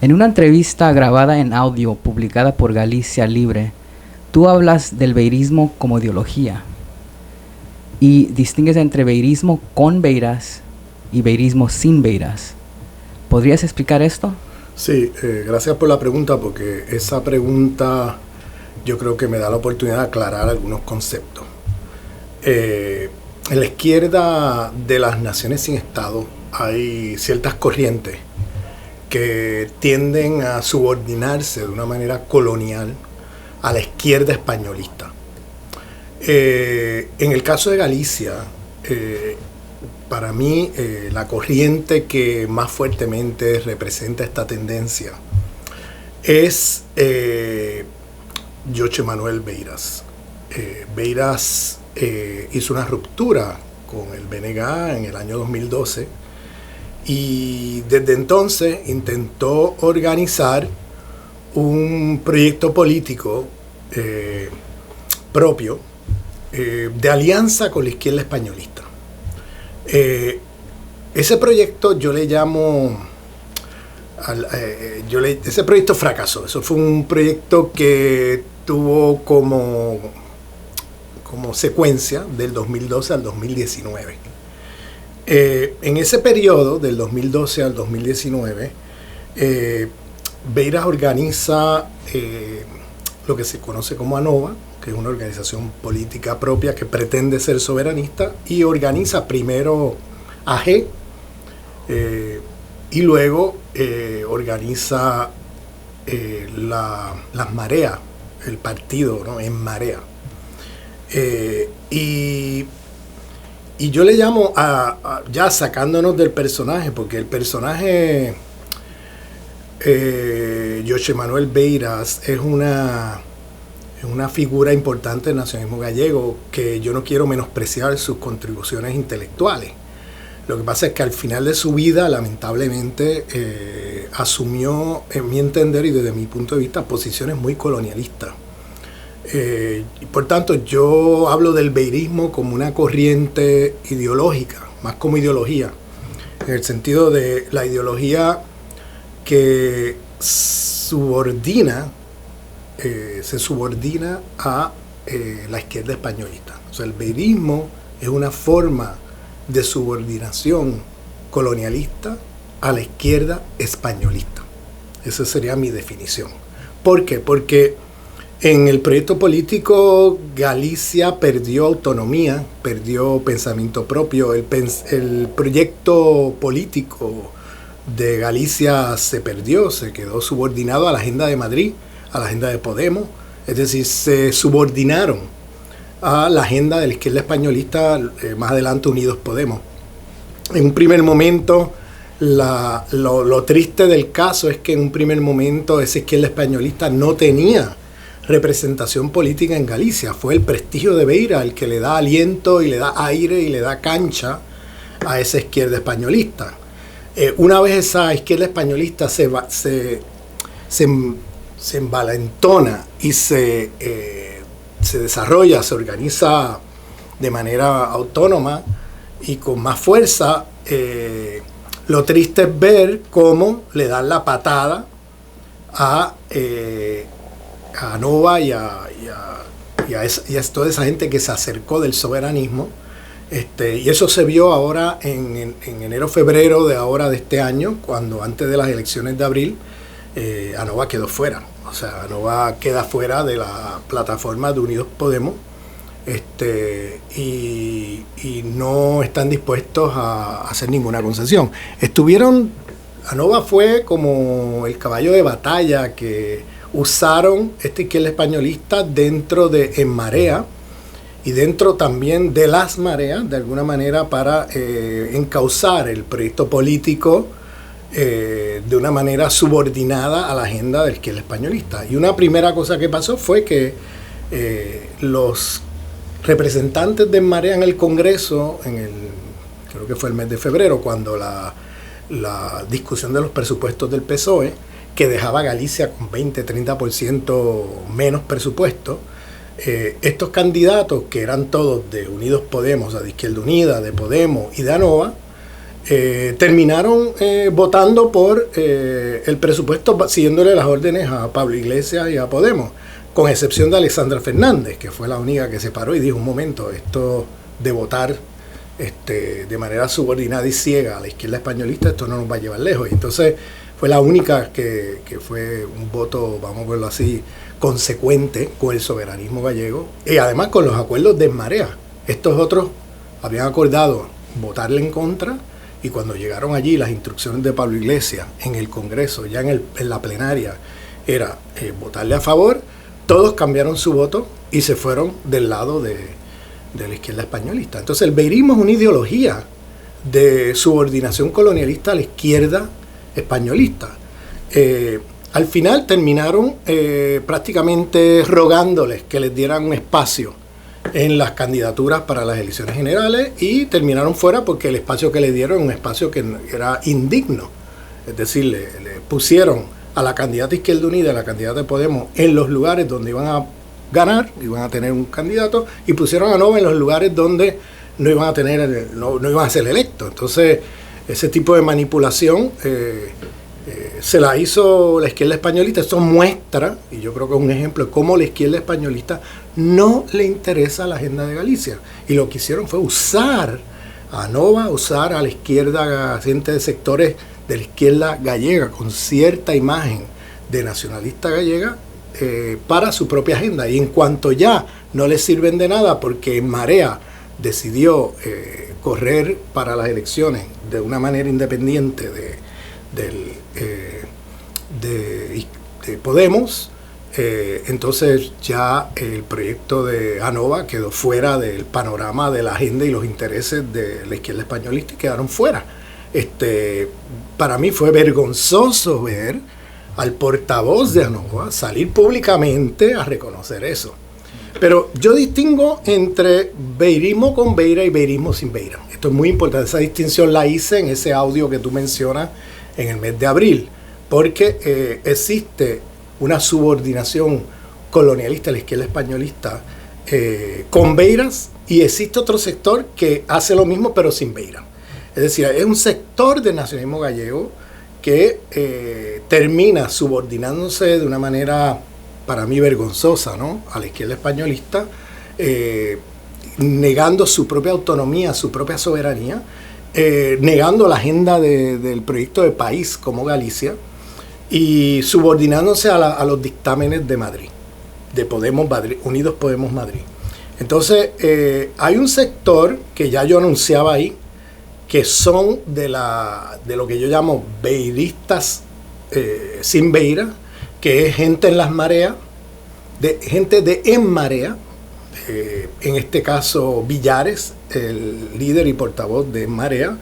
En una entrevista grabada en audio publicada por Galicia Libre, tú hablas del beirismo como ideología y distingues entre beirismo con beiras y beirismo sin beiras. ¿Podrías explicar esto? Sí, gracias por la pregunta, porque esa pregunta yo creo que me da la oportunidad de aclarar algunos conceptos. En la izquierda de las naciones sin Estado hay ciertas corrientes que tienden a subordinarse de una manera colonial a la izquierda españolista. En el caso de Galicia, para mí la corriente que más fuertemente representa esta tendencia es Joxe Manuel Beiras. Beiras hizo una ruptura con el BNG en el año 2012 y desde entonces intentó organizar un proyecto político propio de alianza con la izquierda españolista. Ese proyecto yo le llamo... ese proyecto fracasó. Eso fue un proyecto que tuvo como secuencia del 2012 al 2019. En ese periodo, del 2012 al 2019, Beiras organiza lo que se conoce como ANOVA, que es una organización política propia que pretende ser soberanista, y organiza primero AG, y luego organiza las mareas, el partido, ¿no? En marea. Y yo le llamo ya sacándonos del personaje, porque el personaje Joxe Manuel Beiras es una figura importante del nacionalismo gallego, que yo no quiero menospreciar sus contribuciones intelectuales. Lo que pasa es que al final de su vida, lamentablemente, asumió, en mi entender y desde mi punto de vista, posiciones muy colonialistas. Por tanto, yo hablo del beirismo como una corriente ideológica, más como ideología, en el sentido de la ideología que se subordina a la izquierda españolista. O sea, el beirismo es una forma de subordinación colonialista a la izquierda españolista. Esa sería mi definición. ¿Por qué? Porque en el proyecto político Galicia perdió autonomía, perdió pensamiento propio. El proyecto político de Galicia se perdió, se quedó subordinado a la agenda de Madrid, a la agenda de Podemos. Es decir, se subordinaron a la agenda de la izquierda españolista, más adelante Unidos Podemos. En un primer momento, lo triste del caso es que en un primer momento esa izquierda españolista no tenía representación política en Galicia. Fue el prestigio de Beiras el que le da aliento y le da aire y le da cancha a esa izquierda españolista. Una vez esa izquierda españolista se envalentona y se desarrolla, se organiza de manera autónoma y con más fuerza, lo triste es ver cómo le dan la patada a ANOVA y a toda esa gente que se acercó del soberanismo. Y eso se vio ahora en enero-febrero de este año, cuando antes de las elecciones de abril, ANOVA quedó fuera. O sea, ANOVA queda fuera de la plataforma de Unidos Podemos, y no están dispuestos a hacer ninguna concesión. ANOVA fue como el caballo de batalla que usaron esta izquierda españolista dentro de En Marea y dentro también de Las Mareas, de alguna manera, para encauzar el proyecto político de una manera subordinada a la agenda de la izquierda españolista. Y una primera cosa que pasó fue que los representantes de En Marea en el Congreso, creo que fue el mes de febrero, cuando la discusión de los presupuestos del PSOE, que dejaba a Galicia con 20-30% menos presupuesto, estos candidatos, que eran todos de Unidos Podemos, de Izquierda Unida, de Podemos y de ANOVA, terminaron votando por el presupuesto siguiéndole las órdenes a Pablo Iglesias y a Podemos, con excepción de Alexandra Fernández, que fue la única que se paró y dijo: un momento, esto de votar de manera subordinada y ciega a la izquierda españolista, esto no nos va a llevar lejos. Y entonces fue la única que fue un voto, vamos a verlo así, consecuente con el soberanismo gallego y además con los acuerdos de En Marea. Estos otros habían acordado votarle en contra, y cuando llegaron allí las instrucciones de Pablo Iglesias en el Congreso, ya en la plenaria, era votarle a favor. Todos cambiaron su voto y se fueron del lado de la izquierda españolista. Entonces el beirismo es una ideología de subordinación colonialista a la izquierda españolista. Al final terminaron prácticamente rogándoles que les dieran un espacio en las candidaturas para las elecciones generales, y terminaron fuera porque el espacio que le dieron era un espacio que era indigno. Es decir, le pusieron a la candidata Izquierda Unida y a la candidata de Podemos en los lugares donde iban a ganar, iban a tener un candidato, y pusieron a Nova en los lugares donde no iban a tener, no iban a ser electos. Entonces, ese tipo de manipulación se la hizo la izquierda españolista. Esto muestra, y yo creo que es un ejemplo de cómo la izquierda españolista no le interesa la agenda de Galicia. Y lo que hicieron fue usar a Nova, usar a la izquierda, gente de sectores de la izquierda gallega con cierta imagen de nacionalista gallega para su propia agenda. Y en cuanto ya no les sirven de nada porque En Marea decidió correr para las elecciones de una manera independiente de Podemos, entonces ya el proyecto de ANOVA quedó fuera del panorama de la agenda y los intereses de la izquierda españolista y quedaron fuera. Para mí fue vergonzoso ver al portavoz de ANOVA salir públicamente a reconocer eso. Pero yo distingo entre beirismo con beira y beirismo sin beira. Esto es muy importante. Esa distinción la hice en ese audio que tú mencionas en el mes de abril, porque existe una subordinación colonialista a la izquierda españolista con beiras, y existe otro sector que hace lo mismo pero sin beira. Es decir, es un sector del nacionalismo gallego que termina subordinándose de una manera, para mí, vergonzosa, ¿no?, a la izquierda españolista, negando su propia autonomía, su propia soberanía, negando la agenda del proyecto de país como Galicia, y subordinándose a los dictámenes de Madrid, de Podemos Madrid, Unidos Podemos Madrid. Entonces, hay un sector que ya yo anunciaba ahí, que son de lo que yo llamo beiristas sin beira, que es gente en las mareas, gente de En Marea, en este caso Villares, el líder y portavoz de En Marea,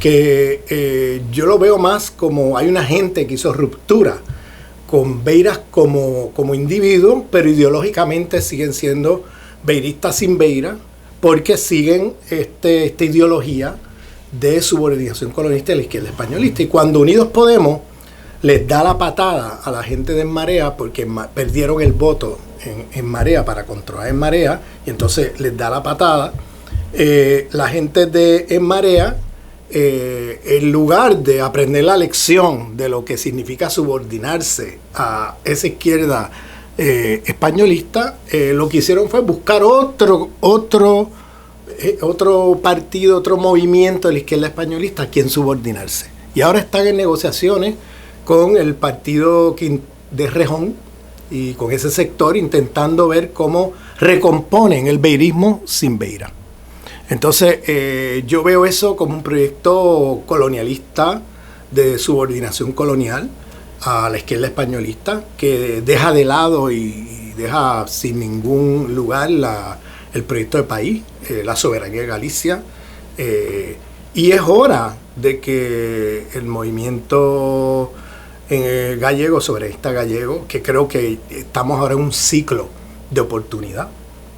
que yo lo veo más como hay una gente que hizo ruptura con beiras como individuo, pero ideológicamente siguen siendo beiristas sin beira, porque siguen esta ideología de subordinación colonialista de la izquierda españolista. Y cuando Unidos Podemos les da la patada a la gente de En Marea, porque perdieron el voto en Marea para controlar En Marea, y entonces les da la patada, la gente de En Marea, en lugar de aprender la lección de lo que significa subordinarse a esa izquierda españolista, lo que hicieron fue buscar otro partido, otro movimiento de la izquierda españolista a quien subordinarse. Y ahora están en negociaciones con el partido de Rejón y con ese sector, intentando ver cómo recomponen el beirismo sin beira. Entonces, yo veo eso como un proyecto colonialista de subordinación colonial a la izquierda españolista, que deja de lado y deja sin ningún lugar el proyecto de país, la soberanía de Galicia, y es hora de que el movimiento gallego, soberanista gallego, que creo que estamos ahora en un ciclo de oportunidad,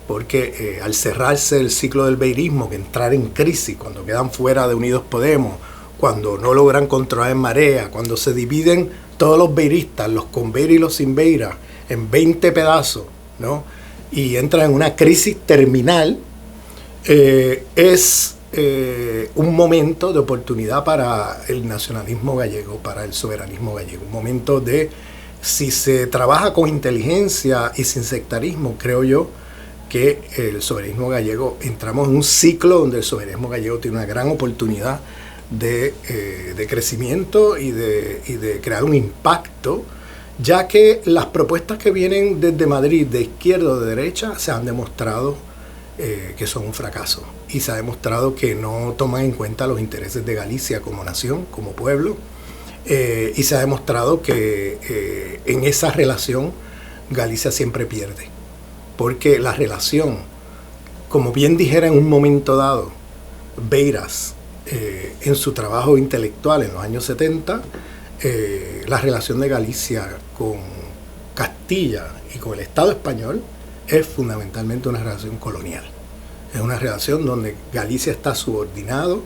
porque al cerrarse el ciclo del beirismo, que entrar en crisis, cuando quedan fuera de Unidos Podemos, cuando no logran controlar En Marea, cuando se dividen todos los beiristas, los con beira y los sin beira, en 20 pedazos, ¿no?, y entran en una crisis terminal, es un momento de oportunidad para el nacionalismo gallego, para el soberanismo gallego. Un momento de, si se trabaja con inteligencia y sin sectarismo, creo yo que el soberanismo gallego, entramos en un ciclo donde el soberanismo gallego tiene una gran oportunidad de crecimiento y de crear un impacto, ya que las propuestas que vienen desde Madrid, de izquierda o de derecha, se han demostrado que son un fracaso, y se ha demostrado que no toman en cuenta los intereses de Galicia como nación, como pueblo, y se ha demostrado que en esa relación Galicia siempre pierde, porque la relación, como bien dijera en un momento dado Beiras en su trabajo intelectual en los años 70, la relación de Galicia con Castilla y con el Estado español es fundamentalmente una relación colonial. Es una relación donde Galicia está subordinado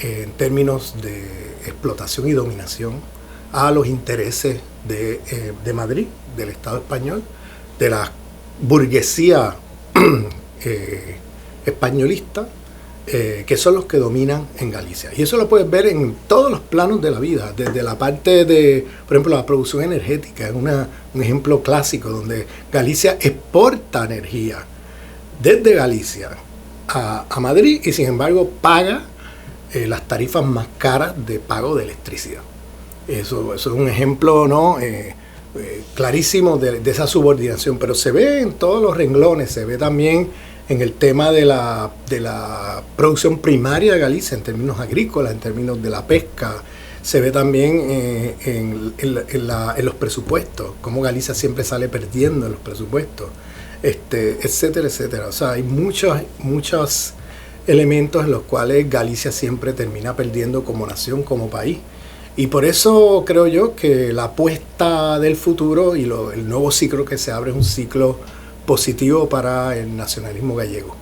en términos de explotación y dominación a los intereses de Madrid, del Estado español, de la burguesía españolista, que son los que dominan en Galicia. Y eso lo puedes ver en todos los planos de la vida, desde la parte de, por ejemplo, la producción energética, es un ejemplo clásico donde Galicia exporta energía desde Galicia a Madrid, y sin embargo paga las tarifas más caras de pago de electricidad. Eso es un ejemplo, ¿no? Clarísimo de esa subordinación, pero se ve en todos los renglones, se ve también en el tema de la producción primaria de Galicia, en términos agrícolas, en términos de la pesca, se ve también en los presupuestos, cómo Galicia siempre sale perdiendo en los presupuestos, etcétera, etcétera. O sea, hay muchos elementos en los cuales Galicia siempre termina perdiendo como nación, como país. Y por eso creo yo que la apuesta del futuro y el nuevo ciclo que se abre es un ciclo positivo para el nacionalismo gallego.